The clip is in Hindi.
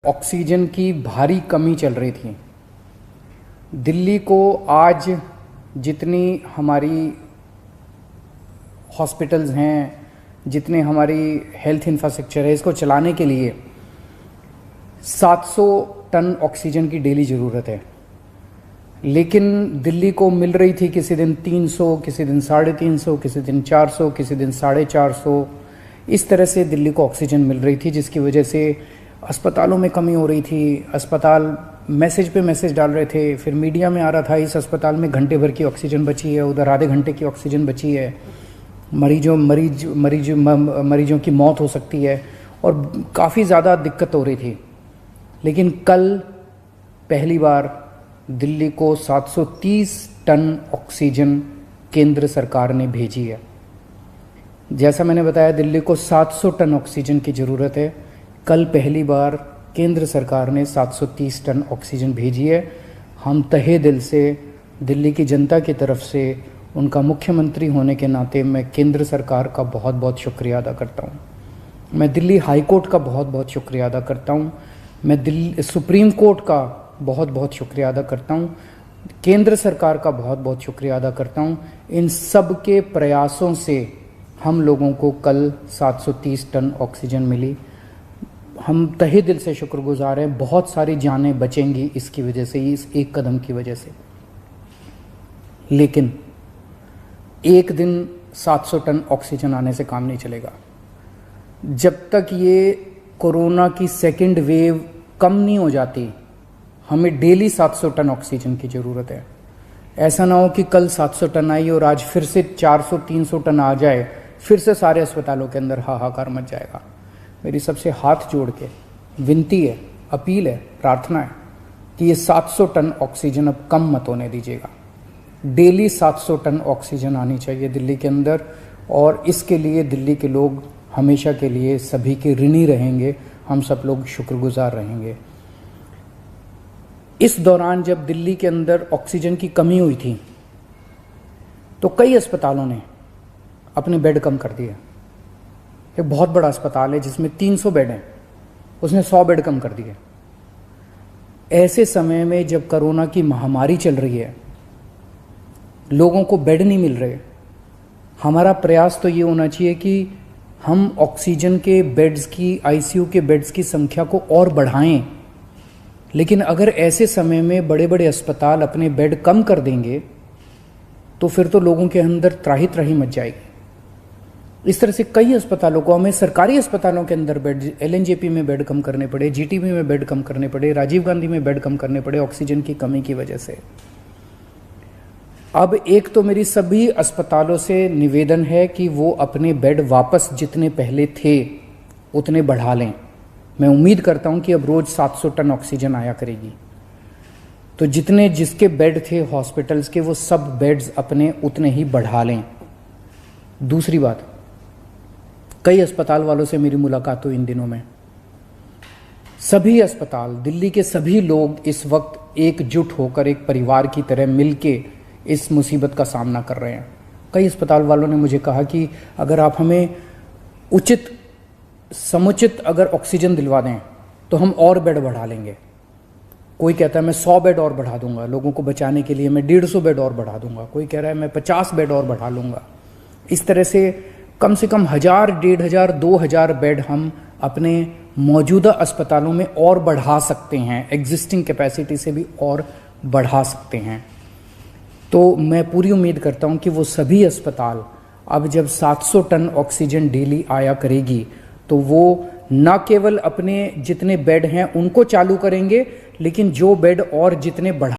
ऑक्सीजन की भारी कमी चल रही थी। दिल्ली को आज जितनी हमारी हॉस्पिटल्स हैं, जितने हमारी हेल्थ इंफ्रास्ट्रक्चर है, इसको चलाने के लिए 700 टन ऑक्सीजन की डेली ज़रूरत है। लेकिन दिल्ली को मिल रही थी किसी दिन 300, किसी दिन 350, किसी दिन 400, किसी दिन 450। इस तरह से दिल्ली को ऑक्सीजन मिल रही थी, जिसकी वजह से अस्पतालों में कमी हो रही थी। अस्पताल मैसेज पे मैसेज डाल रहे थे, फिर मीडिया में आ रहा था इस अस्पताल में घंटे भर की ऑक्सीजन बची है, उधर आधे घंटे की ऑक्सीजन बची है, मरीजों की मौत हो सकती है, और काफ़ी ज़्यादा दिक्कत हो रही थी। लेकिन कल पहली बार दिल्ली को 730 टन ऑक्सीजन केंद्र सरकार ने भेजी है। जैसा मैंने बताया, दिल्ली को 700 टन ऑक्सीजन की ज़रूरत है। कल पहली बार केंद्र सरकार ने 730 टन ऑक्सीजन भेजी है। हम तहे दिल से दिल्ली की जनता की तरफ से, उनका मुख्यमंत्री होने के नाते, मैं केंद्र सरकार का बहुत बहुत शुक्रिया अदा करता हूँ। मैं दिल्ली हाई कोर्ट का बहुत बहुत शुक्रिया अदा करता हूँ। मैं दिल्ली सुप्रीम कोर्ट का बहुत बहुत शुक्रिया अदा करता हूँ। केंद्र सरकार का बहुत बहुत शुक्रिया अदा करता हूँ। इन सब के प्रयासों से हम लोगों को कल 730 टन ऑक्सीजन मिली। हम तहे दिल से शुक्रगुजार हैं। बहुत सारी जानें बचेंगी इसकी वजह से, इस एक कदम की वजह से। लेकिन एक दिन 700 टन ऑक्सीजन आने से काम नहीं चलेगा। जब तक ये कोरोना की सेकंड वेव कम नहीं हो जाती, हमें डेली 700 टन ऑक्सीजन की ज़रूरत है। ऐसा ना हो कि कल 700 टन आई और आज फिर से 400-300 टन आ जाए, फिर से सारे अस्पतालों के अंदर हाहाकार मच जाएगा। मेरी सबसे हाथ जोड़ के विनती है, अपील है, प्रार्थना है कि ये 700 टन ऑक्सीजन अब कम मत होने दीजिएगा। डेली 700 टन ऑक्सीजन आनी चाहिए दिल्ली के अंदर, और इसके लिए दिल्ली के लोग हमेशा के लिए सभी के ऋणी रहेंगे। हम सब लोग शुक्रगुजार रहेंगे। इस दौरान जब दिल्ली के अंदर ऑक्सीजन की कमी हुई थी, तो कई अस्पतालों ने अपने बेड कम कर दिए। एक बहुत बड़ा अस्पताल है जिसमें 300 बेड हैं, उसने 100 बेड कम कर दिए। ऐसे समय में जब कोरोना की महामारी चल रही है, लोगों को बेड नहीं मिल रहे, हमारा प्रयास तो ये होना चाहिए कि हम ऑक्सीजन के बेड्स की, आईसीयू के बेड्स की संख्या को और बढ़ाएं। लेकिन अगर ऐसे समय में बड़े बड़े अस्पताल अपने बेड कम कर देंगे, तो फिर तो लोगों के अंदर त्राही त्राही मच जाएगी। इस तरह से कई अस्पतालों को, हमें सरकारी अस्पतालों के अंदर बेड, एलएनजेपी में बेड कम करने पड़े, जीटीबी में बेड कम करने पड़े, राजीव गांधी में बेड कम करने पड़े ऑक्सीजन की कमी की वजह से। अब एक तो मेरी सभी अस्पतालों से निवेदन है कि वो अपने बेड वापस जितने पहले थे उतने बढ़ा लें। मैं उम्मीद करता हूं कि अब रोज 700 टन ऑक्सीजन आया करेगी, तो जितने जिसके बेड थे हॉस्पिटल्स के, वो सब बेड्स अपने उतने ही बढ़ा लें। दूसरी बात, कई अस्पताल वालों से मेरी मुलाकात हुई इन दिनों में। सभी अस्पताल, दिल्ली के सभी लोग इस वक्त एकजुट होकर, एक परिवार की तरह मिलके इस मुसीबत का सामना कर रहे हैं। कई अस्पताल वालों ने मुझे कहा कि अगर आप हमें उचित समुचित अगर ऑक्सीजन दिलवा दें तो हम और बेड बढ़ा लेंगे। कोई कहता है मैं 100 बेड और बढ़ा दूंगा लोगों को बचाने के लिए, मैं 150 बेड और बढ़ा दूंगा। कोई कह रहा है मैं 50 बेड और बढ़ा लूंगा। इस तरह से कम 1000, 1500, 2000 बेड हम अपने मौजूदा अस्पतालों में और बढ़ा सकते हैं, एग्जिस्टिंग कैपेसिटी से भी और बढ़ा सकते हैं। तो मैं पूरी उम्मीद करता हूं कि वो सभी अस्पताल अब जब 700 टन ऑक्सीजन डेली आया करेगी, तो वो न केवल अपने जितने बेड हैं उनको चालू करेंगे, लेकिन जो बेड और जितने बढ़ा